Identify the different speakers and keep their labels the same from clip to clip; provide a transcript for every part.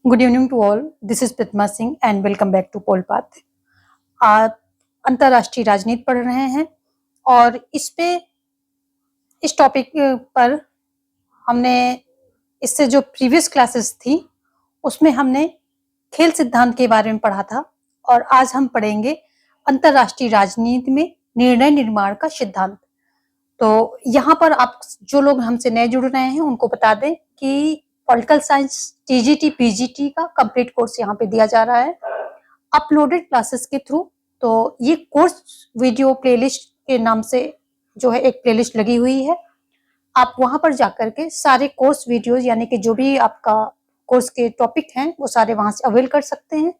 Speaker 1: Good evening to all. This is Pratima Singh and welcome back to Polpath. आप अंतर्राष्ट्रीय राजनीति पढ़ रहे हैं और इस टॉपिक पर हमने इससे जो प्रीवियस क्लासेस थी उसमें हमने खेल सिद्धांत के बारे में पढ़ा था और आज हम पढ़ेंगे अंतर्राष्ट्रीय राजनीति में निर्णय निर्माण का सिद्धांत। तो यहाँ पर आप जो लोग हमसे नए जुड़ रहे हैं उनको बता दें कि पॉलिटिकल साइंस टीजीटी पीजीटी का कंप्लीट कोर्स यहाँ पे दिया जा रहा है अपलोडेड क्लासेस के थ्रू। तो ये कोर्स वीडियो प्लेलिस्ट के नाम से जो है एक प्लेलिस्ट लगी हुई है, आप वहां पर जाकर के सारे कोर्स वीडियोस यानी कि जो भी आपका कोर्स के टॉपिक हैं वो सारे वहां से अवेल कर सकते हैं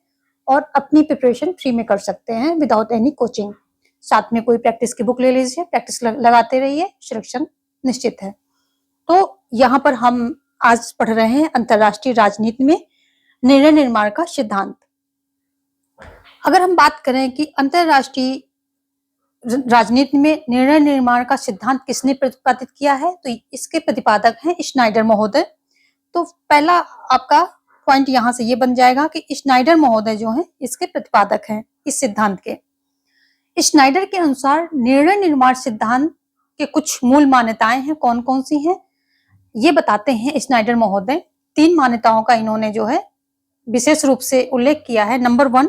Speaker 1: और अपनी प्रिपरेशन फ्री में कर सकते हैं विदाउट एनी कोचिंग। साथ में कोई प्रैक्टिस की बुक ले लीजिए, प्रैक्टिस लगाते रहिए, सिलेक्शन निश्चित है। तो यहाँ पर हम आज पढ़ रहे हैं अंतर्राष्ट्रीय राजनीति में निर्णय निर्माण का सिद्धांत। अगर हम बात करें कि अंतर्राष्ट्रीय राजनीति में निर्णय निर्माण का सिद्धांत किसने प्रतिपादित किया है, तो इसके प्रतिपादक हैं स्नाइडर महोदय। तो पहला आपका पॉइंट यहाँ से ये बन जाएगा कि स्नाइडर महोदय जो हैं इसके प्रतिपादक हैं इस सिद्धांत के। स्नाइडर के अनुसार निर्णय निर्माण सिद्धांत के कुछ मूल मान्यताएं हैं, कौन कौन सी हैं ये बताते हैं स्नाइडर महोदय। 3 मान्यताओं का इन्होंने जो है विशेष रूप से उल्लेख किया है। नंबर 1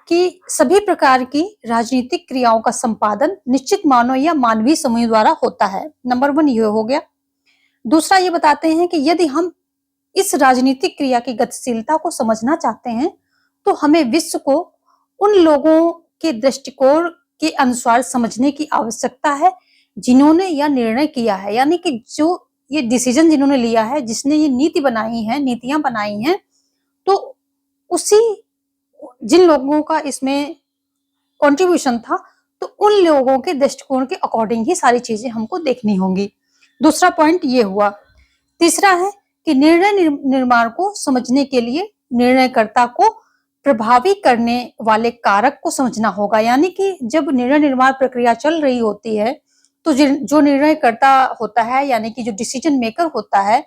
Speaker 1: कि सभी प्रकार की राजनीतिक क्रियाओं का संपादन निश्चित मानव या मानवीय समूह द्वारा होता है। नंबर 1 ये हो गया। दूसरा ये बताते हैं कि यदि हम इस राजनीतिक क्रिया की गतिशीलता को समझना चाहते हैं तो हमें विश्व को उन लोगों के दृष्टिकोण के अनुसार समझने की आवश्यकता है जिन्होंने यह निर्णय किया है, यानी कि जो ये डिसीजन जिन्होंने लिया है, जिसने ये नीति बनाई है, नीतियां बनाई हैं, तो उसी जिन लोगों का इसमें कंट्रीब्यूशन था तो उन लोगों के दृष्टिकोण के अकॉर्डिंग ही सारी चीजें हमको देखनी होंगी। दूसरा पॉइंट ये हुआ। तीसरा है कि निर्णय निर्माण को समझने के लिए निर्णयकर्ता को प्रभावी करने वाले कारक को समझना होगा, यानी कि जब निर्णय निर्माण प्रक्रिया चल रही होती है तो जो निर्णयकर्ता होता है यानी कि जो डिसीजन मेकर होता है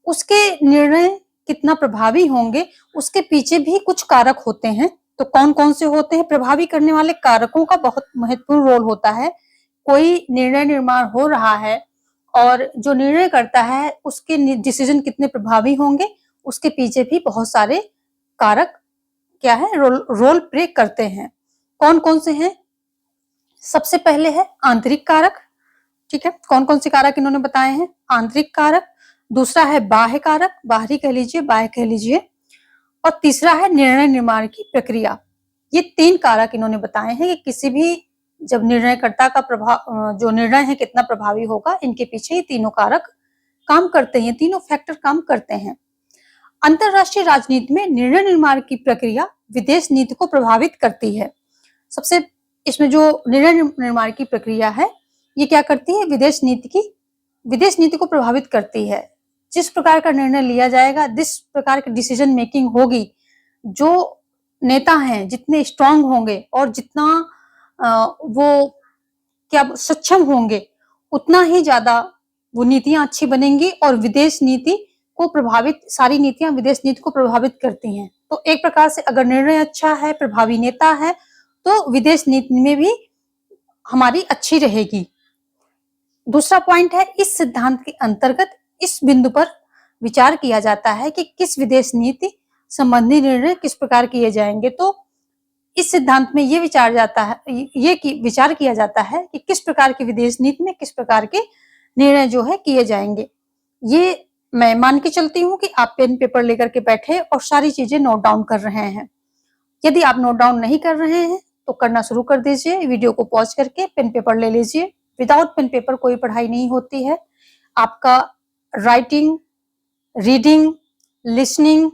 Speaker 1: उसके निर्णय कितना प्रभावी होंगे उसके पीछे भी कुछ कारक होते हैं। तो कौन कौन से होते हैं? प्रभावी करने वाले कारकों का बहुत महत्वपूर्ण रोल होता है। कोई निर्णय निर्माण हो रहा है और जो निर्णय करता है उसके डिसीजन कितने प्रभावी होंगे उसके पीछे भी बहुत सारे कारक क्या है रोल प्ले करते हैं। कौन कौन से हैं? सबसे पहले है आंतरिक कारक। ठीक है, कौन कौन से कारक इन्होंने बताए हैं? आंतरिक कारक। दूसरा है बाह्य कारक, बाहरी कह लीजिए, बाह्य कह लीजिए। और तीसरा है निर्णय निर्माण की प्रक्रिया। ये 3 कारक इन्होंने बताए हैं कि किसी भी जब निर्णयकर्ता का प्रभाव जो निर्णय है कितना प्रभावी होगा, इनके पीछे ये तीनों कारक काम करते हैं, तीनों फैक्टर काम करते हैं। अंतरराष्ट्रीय राजनीति में निर्णय निर्माण की प्रक्रिया विदेश नीति को प्रभावित करती है। सबसे इसमें जो निर्णय निर्माण की प्रक्रिया है ये क्या करती है? विदेश नीति को प्रभावित करती है। जिस प्रकार का निर्णय लिया जाएगा, जिस प्रकार की डिसीजन मेकिंग होगी, जो नेता हैं जितने स्ट्रांग होंगे और जितना वो क्या सक्षम होंगे उतना ही ज्यादा वो नीतियां अच्छी बनेंगी और विदेश नीति को प्रभावित, सारी नीतियां विदेश नीति को प्रभावित करती हैं। तो एक प्रकार से अगर निर्णय अच्छा है, प्रभावी नेता है तो विदेश नीति में भी हमारी अच्छी रहेगी। दूसरा पॉइंट है इस सिद्धांत के अंतर्गत इस बिंदु पर विचार किया जाता है कि किस विदेश नीति संबंधी निर्णय किस प्रकार किए जाएंगे। तो इस सिद्धांत में ये विचार किया जाता है कि किस प्रकार की विदेश नीति में किस प्रकार के निर्णय जो है किए जाएंगे। ये मैं मान के चलती हूँ कि आप पेन पेपर लेकर के बैठे और सारी चीजें नोट डाउन कर रहे हैं। यदि आप नोट डाउन नहीं कर रहे हैं तो करना शुरू कर दीजिए, वीडियो को पॉज करके पेन पेपर ले लीजिए। विदाउट पेन पेपर कोई पढ़ाई नहीं होती है। आपका राइटिंग, रीडिंग, लिसनिंग,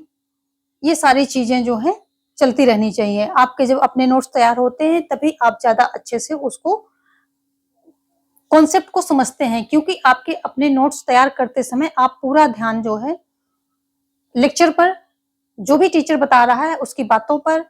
Speaker 1: ये सारी चीजें जो हैं चलती रहनी चाहिए। आपके जब अपने नोट्स तैयार होते हैं तभी आप ज्यादा अच्छे से उसको कॉन्सेप्ट को समझते हैं, क्योंकि आपके अपने नोट्स तैयार करते समय आप पूरा ध्यान जो है लेक्चर पर, जो भी टीचर बता रहा है उसकी बातों पर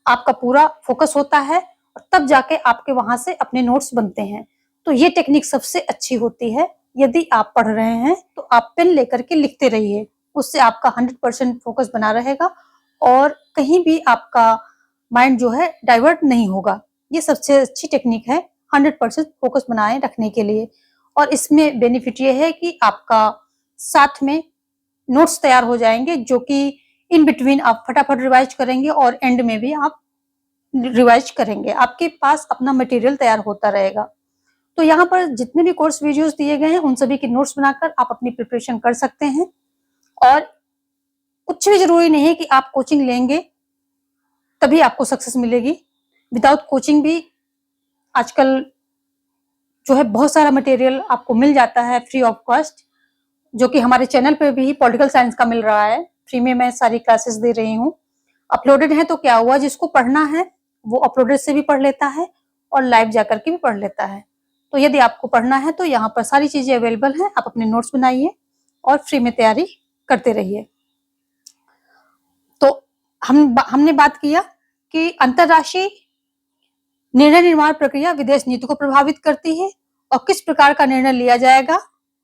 Speaker 1: आपका पूरा फोकस होता है और तब जाके आपके वहां से अपने नोट्स बनते हैं। तो ये टेक्निक सबसे अच्छी होती है। यदि आप पढ़ रहे हैं तो आप पेन लेकर के लिखते रहिए। उससे आपका 100% फोकस बना रहेगा और कहीं भी आपका माइंड जो है डाइवर्ट नहीं होगा। ये सबसे अच्छी टेक्निक है 100% फोकस बनाए रखने के लिए। और इसमें बेनिफिट ये है कि आपका साथ में नोट्स तैयार हो जाएंगे, जो कि इन बिटवीन आप फटाफट रिवाइज करेंगे और एंड में भी आप रिवाइज करेंगे। आपके पास अपना मटेरियल तैयार होता रहेगा। तो यहाँ पर जितने भी कोर्स वीडियोस दिए गए हैं उन सभी के नोट्स बनाकर आप अपनी प्रिपरेशन कर सकते हैं। और कुछ भी जरूरी नहीं है कि आप कोचिंग लेंगे तभी आपको सक्सेस मिलेगी। विदाउट कोचिंग भी आजकल जो है बहुत सारा मटेरियल आपको मिल जाता है फ्री ऑफ कॉस्ट, जो कि हमारे चैनल पे भी पॉलिटिकल साइंस का मिल रहा है। फ्री में मैं सारी क्लासेस दे रही हूँ। अपलोडेड है तो क्या हुआ, जिसको पढ़ना है वो अपलोडेड से भी पढ़ लेता है और लाइव जाकर के भी पढ़ लेता है। तो यदि आपको पढ़ना है तो यहाँ पर सारी चीजें अवेलेबल हैं। आप अपने नोट्स बनाइए और फ्री में तैयारी करते रहिए। तो हमने बात किया कि अंतरराष्ट्रीय निर्णय निर्माण प्रक्रिया विदेश नीति को प्रभावित करती है और किस प्रकार का निर्णय लिया जाएगा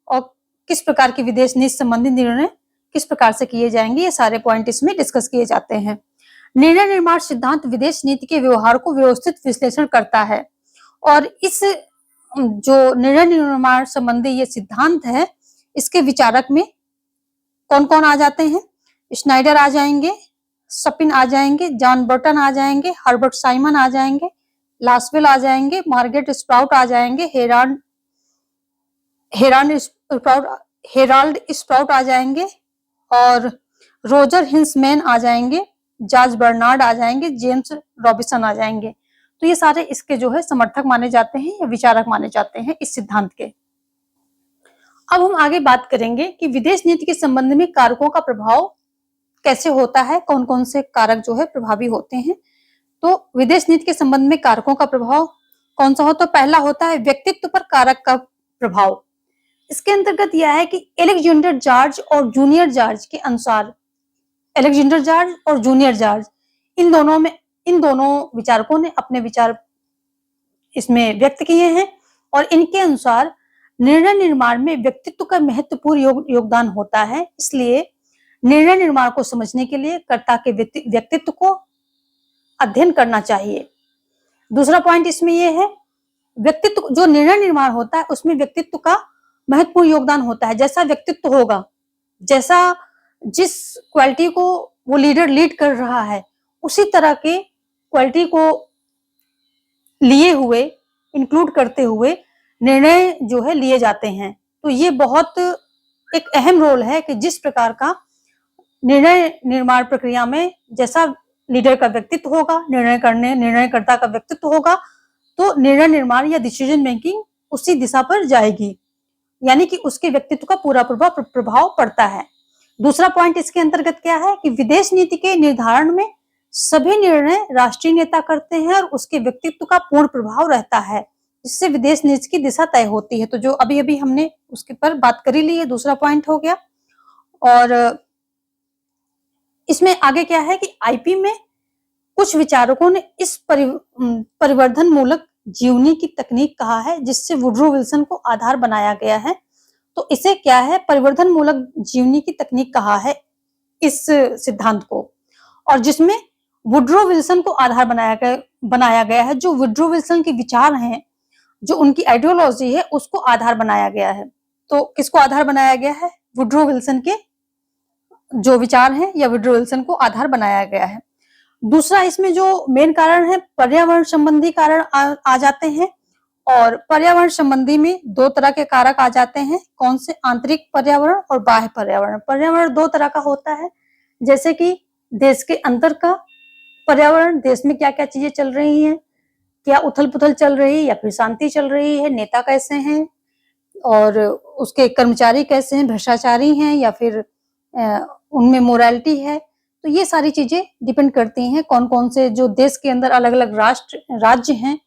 Speaker 1: और किस प्रकार की विदेश नीति संबंधी निर्णय किस प्रकार से किए जाएंगे, ये सारे पॉइंट इसमें डिस्कस किए जाते हैं। निर्णय निर्माण सिद्धांत विदेश नीति के व्यवहार को व्यवस्थित विश्लेषण करता है और इस जो निर्णय निर्माण संबंधी ये सिद्धांत है, इसके विचारक में कौन कौन आ जाते हैं? स्नाइडर आ जाएंगे, सपिन आ जाएंगे, जॉन बर्टन आ जाएंगे, हर्बर्ट साइमन आ जाएंगे, लासवेल आ जाएंगे, मार्गरेट स्प्राउट आ जाएंगे, हेराल्ड स्प्राउट आ जाएंगे और रोजर हिंसमैन आ जाएंगे, जॉर्ज बर्नार्ड आ जाएंगे, जेम्स रॉबिन्सन आ जाएंगे। तो ये सारे इसके जो है समर्थक माने जाते हैं या विचारक माने जाते हैं इस सिद्धांत के। अब हम आगे बात करेंगे कि विदेश नीति के संबंध में कारकों का प्रभाव कैसे होता है, कौन कौन से कारक जो है प्रभावी होते हैं। तो विदेश नीति के संबंध में कारकों का प्रभाव कौन सा हो, तो पहला होता है व्यक्तित्व पर कारक का प्रभाव। इसके अंतर्गत यह है कि अलेक्जेंडर जॉर्ज और जूनियर जॉर्ज के अनुसार, अलेक्जेंडर जॉर्ज और जूनियर जॉर्ज इन दोनों विचारकों ने अपने विचार इसमें व्यक्त किए हैं और इनके अनुसार निर्णय निर्माण में व्यक्तित्व का महत्वपूर्ण योगदान होता है। इसलिए निर्णय निर्माण को समझने के लिए कर्ता के व्यक्तित्व को अध्ययन करना चाहिए। दूसरा पॉइंट इसमें यह है, व्यक्तित्व जो निर्णय निर्माण होता है उसमें व्यक्तित्व का महत्वपूर्ण योगदान होता है। जैसा व्यक्तित्व होगा, जैसा जिस क्वालिटी को वो लीडर लीड कर रहा है, उसी तरह के क्वालिटी को लिए हुए, इंक्लूड करते हुए निर्णय जो है लिए जाते हैं। तो ये बहुत एक अहम रोल है कि जिस प्रकार का निर्णय निर्माण प्रक्रिया में जैसा लीडर का व्यक्तित्व होगा, निर्णयकर्ता का व्यक्तित्व होगा, तो निर्णय निर्माण या डिसीजन मेकिंग उसी दिशा पर जाएगी, यानी कि उसके व्यक्तित्व का पूरा प्रभाव पड़ता है। दूसरा पॉइंट इसके अंतर्गत क्या है कि विदेश नीति के निर्धारण में सभी निर्णय राष्ट्रीय नेता करते हैं और उसके व्यक्तित्व का पूर्ण प्रभाव रहता है, जिससे विदेश नीति की दिशा तय होती है। तो जो अभी अभी हमने उसके पर बात करी ली है, दूसरा पॉइंट हो गया। और इसमें आगे क्या है कि आईपी में कुछ विचारकों ने इस परिवर्धन मूलक जीवनी की तकनीक कहा है, जिससे वुड्रो विल्सन को आधार बनाया गया है। तो इसे क्या है, परिवर्धन मूलक जीवनी की तकनीक कहा है इस सिद्धांत को, और जिसमें वुड्रो विल्सन को आधार बनाया गया है। जो वुड्रो विल्सन के विचार हैं, जो उनकी आइडियोलॉजी है, उसको आधार बनाया गया है। तो किसको आधार बनाया गया है? वुड्रो विल्सन के जो विचार हैं या वुड्रो विल्सन को आधार बनाया गया है। दूसरा इसमें जो मेन कारण है, पर्यावरण संबंधी कारण आ जाते हैं, और पर्यावरण संबंधी में दो तरह के कारक आ जाते हैं। कौन से? आंतरिक पर्यावरण और बाह्य पर्यावरण। पर्यावरण दो तरह का होता है, जैसे कि देश के अंदर का पर्यावरण, देश में क्या क्या चीजें चल रही हैं, क्या उथल पुथल चल रही है या फिर शांति चल रही है, नेता कैसे हैं और उसके कर्मचारी कैसे हैं, भ्रष्टाचारी हैं या फिर उनमें मोरालिटी है। तो ये सारी चीजें डिपेंड करती हैं कौन कौन से जो देश के अंदर अलग अलग राज्य हैं,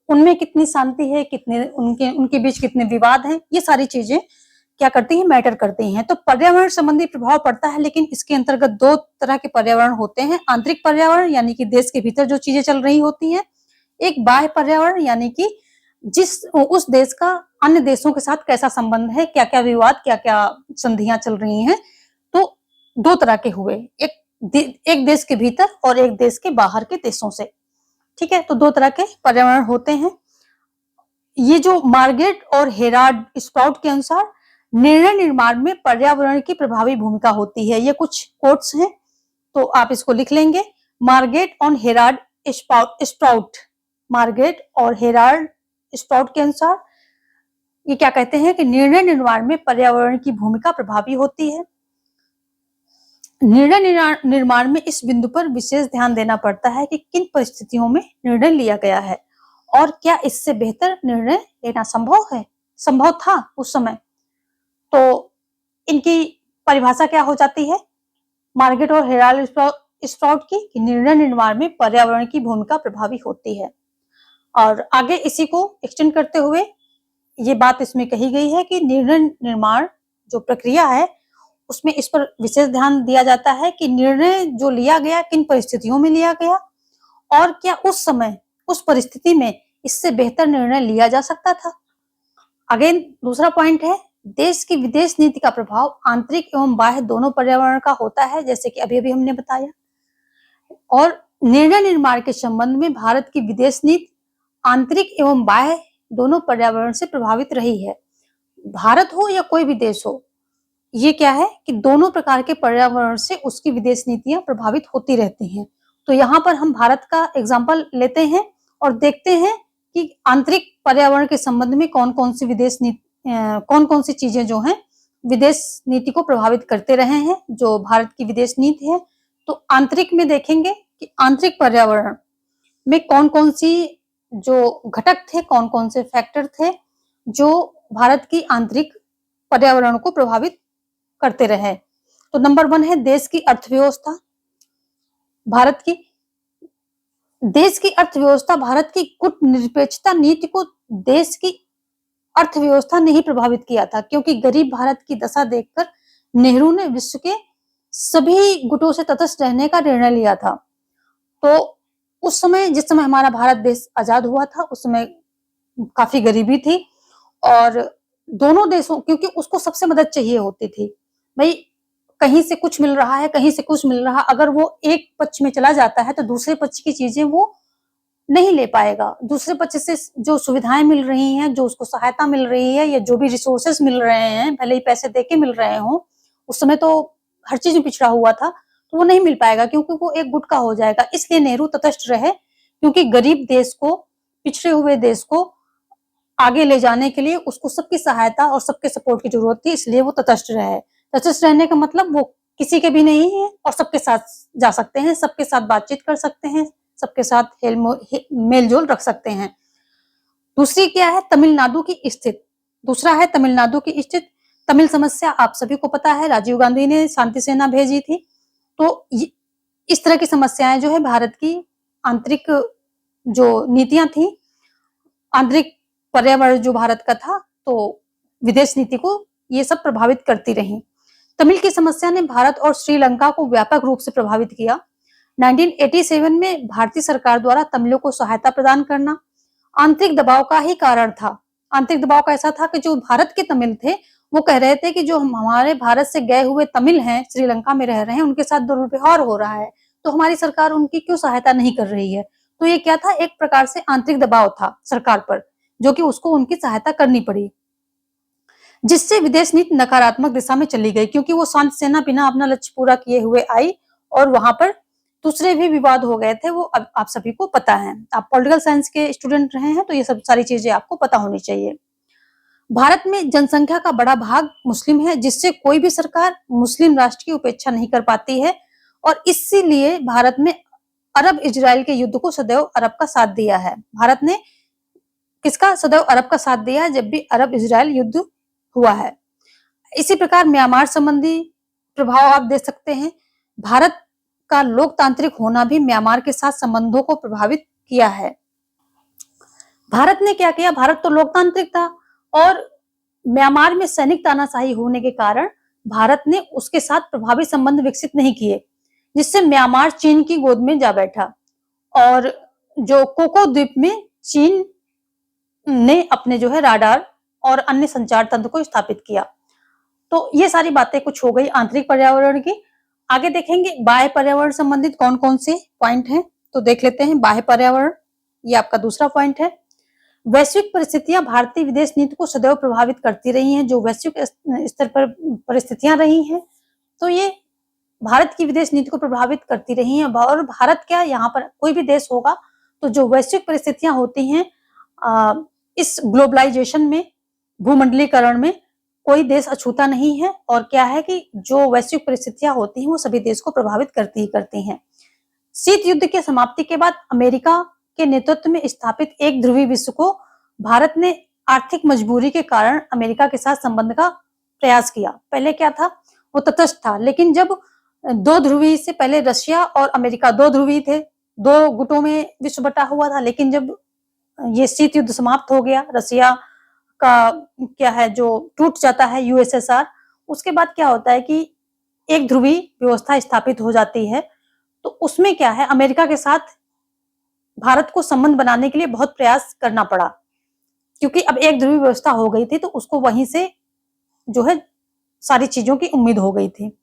Speaker 1: उनमें कितनी शांति है, कितने उनके बीच कितने विवाद हैं, ये सारी चीजें क्या करती हैं, मैटर करती हैं। तो पर्यावरण संबंधी प्रभाव पड़ता है, लेकिन इसके अंतर्गत दो तरह के पर्यावरण होते हैं। आंतरिक पर्यावरण यानी कि देश के भीतर जो चीजें चल रही होती हैं, एक बाह्य पर्यावरण यानी कि उस देश का अन्य देशों के साथ कैसा संबंध है, क्या क्या विवाद, क्या क्या संधियां चल रही हैं। तो दो तरह के हुए, एक देश के भीतर और एक देश के बाहर के देशों से। ठीक है, तो दो तरह के पर्यावरण होते हैं। ये जो मार्गरेट और हेराल्ड स्प्राउट के अनुसार निर्णय निर्माण में पर्यावरण की प्रभावी भूमिका होती है। ये कुछ कोट्स हैं, तो आप इसको लिख लेंगे। मार्गरेट और हेराल्ड स्प्राउट, मार्गरेट और हेराल्ड स्प्राउट के अनुसार ये क्या कहते हैं कि निर्णय निर्माण में पर्यावरण की भूमिका प्रभावी होती है। निर्णय निर्माण में इस बिंदु पर विशेष ध्यान देना पड़ता है कि किन परिस्थितियों में निर्णय लिया गया है और क्या इससे बेहतर निर्णय लेना संभव था उस समय। तो इनकी परिभाषा क्या हो जाती है मार्गरेट और हेराल्ड स्प्राउट की, कि निर्णय निर्माण में पर्यावरण की भूमिका प्रभावी होती है। और आगे इसी को एक्सटेंड करते हुए ये बात इसमें कही गई है कि निर्णय निर्माण जो प्रक्रिया है उसमें इस पर विशेष ध्यान दिया जाता है कि निर्णय जो लिया गया किन परिस्थितियों में लिया गया और क्या उस समय उस परिस्थिति में इससे बेहतर निर्णय लिया जा सकता था। अगेन दूसरा पॉइंट है, देश की विदेश नीति का प्रभाव आंतरिक एवं बाह्य दोनों पर्यावरण का होता है, जैसे कि अभी हमने बताया। और निर्णय निर्माण के संबंध में भारत की विदेश नीति आंतरिक एवं बाह्य दोनों पर्यावरण से प्रभावित रही है। भारत हो या कोई भी देश हो, ये क्या है कि दोनों प्रकार के पर्यावरण से उसकी विदेश नीतियां प्रभावित होती रहती हैं। तो यहाँ पर हम भारत का एग्जाम्पल लेते हैं और देखते हैं कि आंतरिक पर्यावरण के संबंध में कौन कौन सी चीजें जो हैं विदेश नीति को प्रभावित करते रहे हैं, जो भारत की विदेश नीति है। तो आंतरिक में देखेंगे कि आंतरिक पर्यावरण में कौन कौन सी जो घटक थे, कौन कौन से फैक्टर थे जो भारत की आंतरिक पर्यावरण को प्रभावित करते रहे। तो नंबर 1 है देश की अर्थव्यवस्था। देश की अर्थव्यवस्था, भारत की कूटनिरपेक्षता नीति को देश की अर्थव्यवस्था ने ही प्रभावित किया था, क्योंकि गरीब भारत की दशा देखकर नेहरू ने विश्व के सभी गुटों से तटस्थ रहने का निर्णय लिया था। तो उस समय, जिस समय हमारा भारत देश आजाद हुआ था, उस समय काफी गरीबी थी और दोनों देशों, क्योंकि उसको सबसे मदद चाहिए होती थी, भाई कहीं से कुछ मिल रहा है, कहीं से कुछ मिल रहा, अगर वो एक पक्ष में चला जाता है तो दूसरे पक्ष की चीजें वो नहीं ले पाएगा। दूसरे पक्ष से जो सुविधाएं मिल रही हैं, जो उसको सहायता मिल रही है या जो भी रिसोर्सेस मिल रहे हैं, भले ही पैसे देके मिल रहे हो, उस समय तो हर चीज में पिछड़ा हुआ था, तो वो नहीं मिल पाएगा क्योंकि वो एक गुट का हो जाएगा। इसलिए नेहरू तटस्थ रहे, क्योंकि गरीब देश को, पिछड़े हुए देश को आगे ले जाने के लिए उसको सबकी सहायता और सबके सपोर्ट की जरूरत थी, इसलिए वो तटस्थ रहे। तटस्थ रहने का मतलब वो किसी के भी नहीं है और सबके साथ जा सकते हैं, सबके साथ बातचीत कर सकते हैं, सबके साथ मेलजोल रख सकते हैं। दूसरी क्या है, तमिलनाडु की स्थिति। दूसरा है तमिलनाडु की स्थिति। तमिल समस्या आप सभी को पता है, राजीव गांधी ने शांति सेना भेजी थी। तो इस तरह की समस्याएं जो है भारत की आंतरिक जो नीतियां थी, आंतरिक पर्यावरण जो भारत का था, तो विदेश नीति को ये सब प्रभावित करती रही। तमिल की समस्या ने भारत और श्रीलंका को व्यापक रूप से प्रभावित किया। 1987 में भारतीय सरकार द्वारा तमिलों को सहायता प्रदान करना आंतरिक दबाव का ही कारण था। आंतरिक दबाव का ऐसा था कि जो भारत के तमिल थे वो कह रहे थे कि जो हमारे भारत से गए हुए तमिल हैं, श्रीलंका में रह रहे हैं, उनके साथ दुर्व्यवहार हो रहा है, तो हमारी सरकार उनकी क्यों सहायता नहीं कर रही है। तो ये क्या था, एक प्रकार से आंतरिक दबाव था सरकार पर, जो कि उसको उनकी सहायता करनी पड़ी, जिससे विदेश नीति नकारात्मक दिशा में चली गई, क्योंकि वो शांति सेना बिना अपना लक्ष्य पूरा किए हुए आई और वहां पर दूसरे भी विवाद हो गए थे। वो अब आप सभी को पता है, आप पॉलिटिकल साइंस के स्टूडेंट रहे हैं तो ये सब सारी चीजें आपको पता होनी चाहिए। भारत में जनसंख्या का बड़ा भाग मुस्लिम है, जिससे कोई भी सरकार मुस्लिम राष्ट्र की उपेक्षा नहीं कर पाती है, और इसीलिए भारत में अरब इजराइल के युद्ध को सदैव अरब का साथ दिया है। भारत ने किसका? सदैव अरब का साथ दिया है जब भी अरब इजराइल युद्ध हुआ है। इसी प्रकार म्यांमार संबंधी प्रभाव आप देख सकते हैं। भारत का लोकतांत्रिक होना भी म्यांमार के साथ संबंधों को प्रभावित किया है। भारत ने क्या किया, भारत तो लोकतांत्रिक था और म्यांमार में सैनिक तानाशाही होने के कारण भारत ने उसके साथ प्रभावी संबंध विकसित नहीं किए, जिससे म्यांमार चीन की गोद में जा बैठा और जो कोको द्वीप में चीन ने अपने जो है राडार और अन्य संचार तंत्र को स्थापित किया। तो ये सारी बातें कुछ हो गई आंतरिक पर्यावरण की। आगे देखेंगे बाह्य पर्यावरण संबंधित कौन कौन से पॉइंट हैं, तो देख लेते हैं। बाह्य पर्यावरण, ये आपका दूसरा पॉइंट है। वैश्विक परिस्थितियां भारतीय विदेश नीति को सदैव प्रभावित करती रही हैं। जो वैश्विक स्तर पर परिस्थितियां रही हैं, तो ये भारत की विदेश नीति को प्रभावित करती रही हैं। और भारत क्या, यहाँ पर कोई भी देश होगा तो जो वैश्विक परिस्थितियां होती हैं, इस ग्लोबलाइजेशन में, भूमंडलीकरण में कोई देश अछूता नहीं है। और क्या है कि जो वैश्विक परिस्थितियां होती हैं वो सभी देश को प्रभावित करती ही करती हैं। शीत युद्ध के समाप्ति के बाद अमेरिका के नेतृत्व में स्थापित एक ध्रुवीय विश्व को भारत ने आर्थिक मजबूरी के कारण अमेरिका के साथ संबंध का प्रयास किया। पहले क्या था, वो तटस्थ था, लेकिन जब दो ध्रुवीय से पहले रशिया और अमेरिका दो ध्रुवीय थे, दो गुटों में विश्व बटा हुआ था। लेकिन जब ये शीत युद्ध समाप्त हो गया, रशिया का क्या है जो टूट जाता है यूएसएसआर, उसके बाद क्या होता है कि एक ध्रुवीय व्यवस्था स्थापित हो जाती है। तो उसमें क्या है, अमेरिका के साथ भारत को संबंध बनाने के लिए बहुत प्रयास करना पड़ा, क्योंकि अब एक ध्रुवीय व्यवस्था हो गई थी, तो उसको वहीं से जो है सारी चीजों की उम्मीद हो गई थी।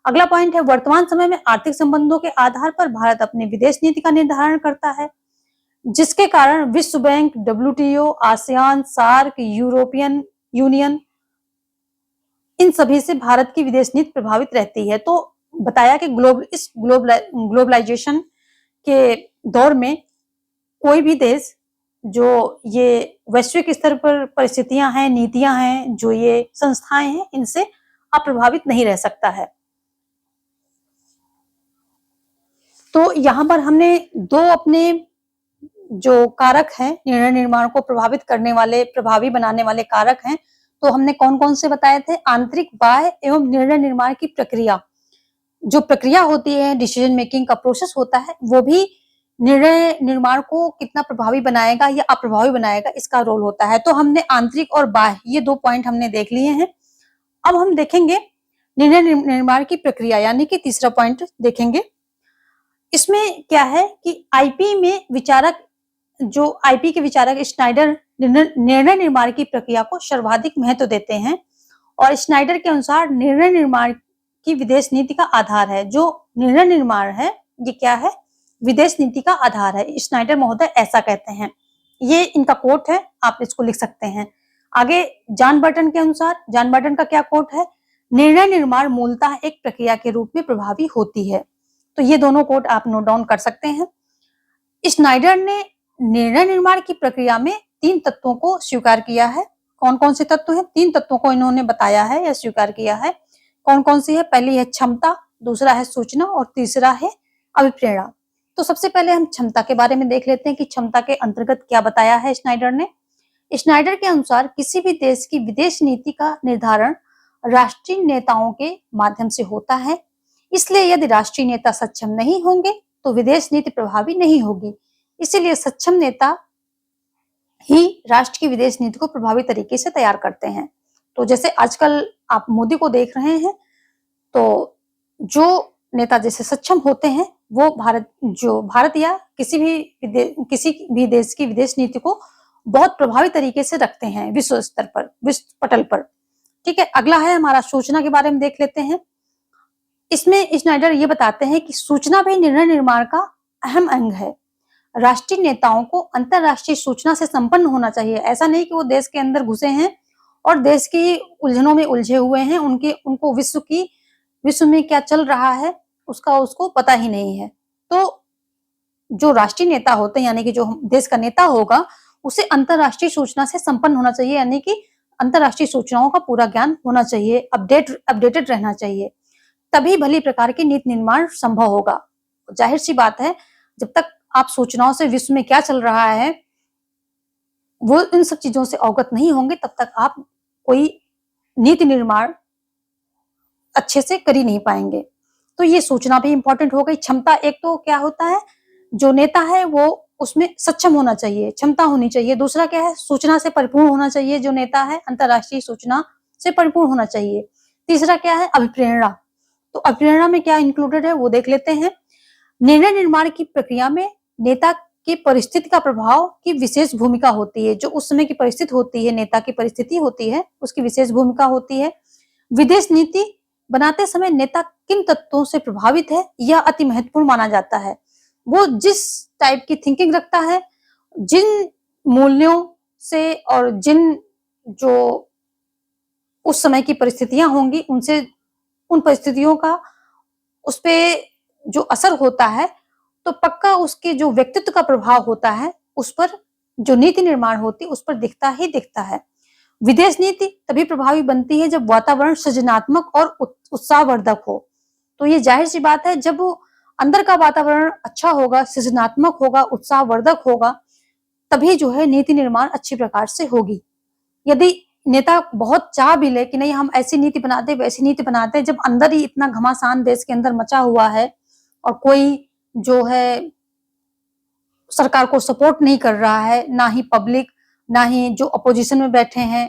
Speaker 1: अगला पॉइंट है, वर्तमान समय में आर्थिक संबंधों के आधार पर भारत अपनी विदेश नीति का निर्धारण करता है, जिसके कारण विश्व bank, WTO, ASEAN, SAARC, European Union, इन सभी से भारत की विदेश नीति प्रभावित रहती है। तो बताया कि इस ग्लोबलाइजेशन के दौर में कोई भी देश जो ये वैश्विक स्तर पर परिस्थितियां हैं, नीतियां हैं, जो ये संस्थाएं हैं, इनसे अप्रभावित नहीं रह सकता है। तो यहाँ पर हमने दो अपने जो कारक हैं निर्णय निर्माण को प्रभावित करने वाले, प्रभावी बनाने वाले कारक हैं, तो हमने कौन कौन से बताए थे। आंतरिक, बाह्य एवं निर्णय निर्माण की प्रक्रिया, जो प्रक्रिया होती है, डिसीजन मेकिंग का प्रोसेस होता है, वो भी निर्णय निर्माण को कितना प्रभावी बनाएगा या अप्रभावी बनाएगा, इसका रोल होता है। तो हमने आंतरिक और बाह्य, ये दो पॉइंट हमने देख लिए हैं। अब हम देखेंगे निर्णय निर्माण की प्रक्रिया, यानी कि तीसरा पॉइंट देखेंगे। इसमें क्या है कि आईपी में विचारक, जो आईपी के विचारक स्नाइडर निर्णय निर्माण की प्रक्रिया को सर्वाधिक महत्व देते हैं। और स्नाइडर के अनुसार निर्णय निर्माण की विदेश नीति का आधार है। जो निर्णय निर्माण है, ये क्या है, विदेश नीति का आधार है। स्नाइडर महोदय ऐसा कहते हैं, ये इनका कोट है, आप इसको लिख सकते हैं। आगे जॉन बर्टन के अनुसार, जॉन बर्टन का क्या कोट है, निर्णय निर्माण मूलतः एक प्रक्रिया के रूप में प्रभावी होती है। तो ये दोनों कोट आप नोट डाउन कर सकते हैं। स्नाइडर ने निर्णय निर्माण की प्रक्रिया में 3 तत्वों को स्वीकार किया है। कौन कौन से तत्व हैं? 3 तत्वों को इन्होंने बताया है या स्वीकार किया है। कौन कौन सी है? पहली है क्षमता, दूसरा है सूचना और तीसरा है अभिप्रेरणा। तो सबसे पहले हम क्षमता के बारे में देख लेते हैं कि क्षमता के अंतर्गत क्या बताया है स्नाइडर ने। स्नाइडर के अनुसार किसी भी देश की विदेश नीति का निर्धारण राष्ट्रीय नेताओं के माध्यम से होता है। इसलिए यदि राष्ट्रीय नेता सक्षम नहीं होंगे तो विदेश नीति प्रभावी नहीं होगी। इसीलिए सक्षम नेता ही राष्ट्र की विदेश नीति को प्रभावी तरीके से तैयार करते हैं। तो जैसे आजकल आप मोदी को देख रहे हैं, तो जो नेता जैसे सक्षम होते हैं वो भारत या किसी भी देश की विदेश नीति को बहुत प्रभावी तरीके से रखते हैं विश्व स्तर पर, विश्व पटल पर। ठीक है, अगला है हमारा सूचना के बारे में देख लेते हैं। इसमें स्नाइडर ये बताते हैं कि सूचना भी निर्णय निर्माण का अहम अंग है। राष्ट्रीय नेताओं को अंतरराष्ट्रीय सूचना से संपन्न होना चाहिए। ऐसा नहीं कि वो देश के अंदर घुसे हैं और देश की उलझनों में उलझे हुए हैं, उनको विश्व में क्या चल रहा है उसको पता ही नहीं है। तो जो राष्ट्रीय नेता होते हैं, यानी कि जो देश का नेता होगा, उसे अंतरराष्ट्रीय सूचना से संपन्न होना चाहिए, यानी कि अंतरराष्ट्रीय सूचनाओं का पूरा ज्ञान होना चाहिए, अपडेटेड रहना चाहिए। तभी भली प्रकार की नीति निर्माण संभव होगा। जाहिर सी बात है, जब तक आप सूचनाओं से विश्व में क्या चल रहा है वो इन सब चीजों से अवगत नहीं होंगे, तब तक आप कोई नीति निर्माण अच्छे से कर ही नहीं पाएंगे। तो ये सूचना भी इंपॉर्टेंट हो गई। क्षमता, एक तो क्या होता है, जो नेता है वो उसमें सक्षम होना चाहिए, क्षमता होनी चाहिए। दूसरा क्या है, सूचना से परिपूर्ण होना चाहिए, जो नेता है अंतरराष्ट्रीय सूचना से परिपूर्ण होना चाहिए। तीसरा क्या है, अभिप्रेरणा। तो अभिप्रेरणा में क्या इंक्लूडेड है वो देख लेते हैं। निर्णय निर्माण की प्रक्रिया में नेता की परिस्थिति का प्रभाव की विशेष भूमिका होती है। जो उस समय की परिस्थिति होती है, नेता की परिस्थिति होती है, उसकी विशेष भूमिका होती है। विदेश नीति बनाते समय नेता किन तत्वों से प्रभावित है यह अति महत्वपूर्ण माना जाता है। वो जिस टाइप की थिंकिंग रखता है, जिन मूल्यों से और जिन जो उस समय की परिस्थितियां होंगी उनसे, उन परिस्थितियों का उस पे जो असर होता है, तो पक्का उसके जो व्यक्तित्व का प्रभाव होता है उस पर, जो नीति निर्माण होती है उस पर दिखता ही दिखता है। विदेश नीति तभी प्रभावी बनती है जब वातावरण सृजनात्मक और उत्साहवर्धक हो। तो ये जाहिर सी बात है, जब अंदर का वातावरण अच्छा होगा, सृजनात्मक होगा, उत्साहवर्धक होगा, तभी जो है नीति निर्माण अच्छी प्रकार से होगी। यदि नेता बहुत चाह भी ले कि नहीं हम ऐसी नीति बनाते, वैसी नीति बनाते, जब अंदर ही इतना घमासान देश के अंदर मचा हुआ है और कोई जो है सरकार को सपोर्ट नहीं कर रहा है, ना ही पब्लिक, ना ही जो अपोजिशन में बैठे हैं,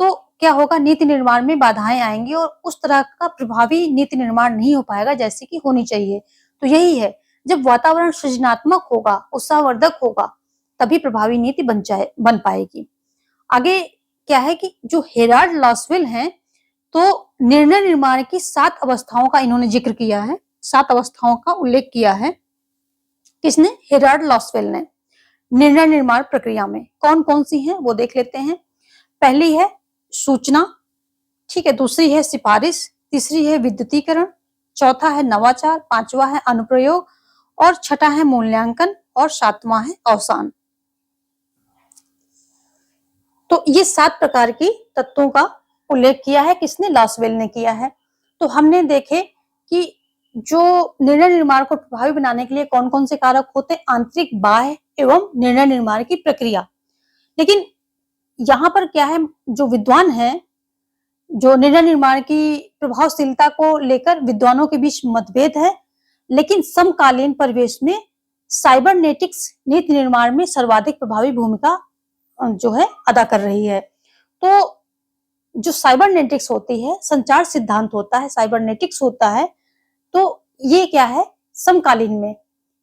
Speaker 1: तो क्या होगा, नीति निर्माण में बाधाएं आएंगी और उस तरह का प्रभावी नीति निर्माण नहीं हो पाएगा जैसे कि होनी चाहिए। तो यही है, जब वातावरण सृजनात्मक होगा, उत्साहवर्धक होगा, तभी प्रभावी नीति बन पाएगी। आगे क्या है कि जो हेराल्ड लॉसवेल हैं, तो निर्णय निर्माण की 7 अवस्थाओं का इन्होंने जिक्र किया है, 7 अवस्थाओं का उल्लेख किया है। किसने? हेराल्ड लॉसवेल ने। निर्णय निर्माण प्रक्रिया में कौन कौन सी हैं वो देख लेते हैं। पहली है सूचना, ठीक है, दूसरी है सिफारिश, तीसरी है विद्युतीकरण, चौथा है नवाचार, पांचवा है अनुप्रयोग और छठा है मूल्यांकन और सातवां है अवसान। तो ये 7 प्रकार की तत्वों का उल्लेख किया है, किसने? लॉसवेल ने किया है। तो हमने देखे कि जो निर्णय निर्माण को प्रभावी बनाने के लिए कौन कौन से कारक होते हैं, आंतरिक, बाह्य एवं निर्णय निर्माण की प्रक्रिया। लेकिन यहाँ पर क्या है, जो विद्वान है, जो निर्णय निर्माण की प्रभावशीलता को लेकर विद्वानों के बीच मतभेद है, लेकिन समकालीन परिवेश में साइबरनेटिक्स नीति निर्माण में सर्वाधिक प्रभावी भूमिका जो है अदा कर रही है। तो जो साइबरनेटिक्स होती है, संचार सिद्धांत होता है, साइबरनेटिक्स होता है, तो ये क्या है, समकालीन में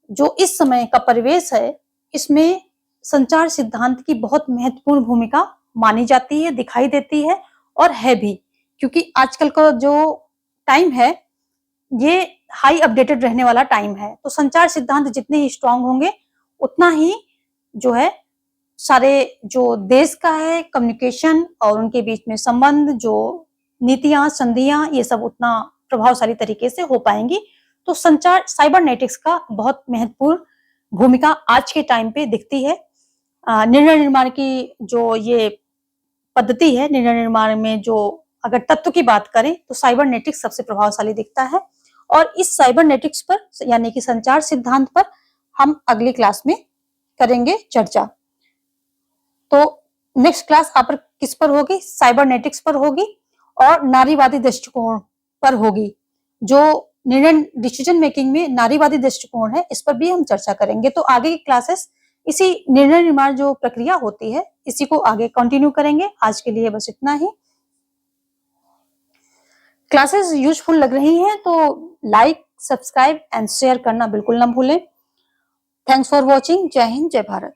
Speaker 1: जो इस समय का परिवेश है, इसमें संचार सिद्धांत की बहुत महत्वपूर्ण भूमिका मानी जाती है, दिखाई देती है और है भी, क्योंकि आजकल का जो टाइम है ये हाई अपडेटेड रहने वाला टाइम है। तो संचार सिद्धांत जितने ही स्ट्रांग होंगे उतना ही जो है सारे जो देश का है कम्युनिकेशन और उनके बीच में संबंध, जो नीतियां, संधियां, ये सब उतना प्रभावशाली तरीके से हो पाएंगी। तो संचार, साइबरनेटिक्स का बहुत महत्वपूर्ण भूमिका आज के टाइम पे दिखती है। निर्णय निर्माण की जो ये पद्धति है, निर्णय निर्माण में जो अगर तत्व की बात करें तो साइबरनेटिक्स सबसे प्रभावशाली दिखता है। और इस साइबरनेटिक्स पर यानी कि संचार सिद्धांत पर हम अगली क्लास में करेंगे चर्चा। तो नेक्स्ट क्लास आप किस पर होगी? साइबरनेटिक्स पर होगी और नारीवादी दृष्टिकोण पर होगी। जो निर्णय डिसीजन मेकिंग में नारीवादी दृष्टिकोण है, इस पर भी हम चर्चा करेंगे। तो आगे की क्लासेस इसी निर्णय निर्माण जो प्रक्रिया होती है, इसी को आगे कंटिन्यू करेंगे। आज के लिए बस इतना ही। क्लासेस यूजफुल लग रही हैं तो लाइक, सब्सक्राइब एंड शेयर करना बिल्कुल ना भूलें। Thanks for watching. जय हिंद, जय भारत।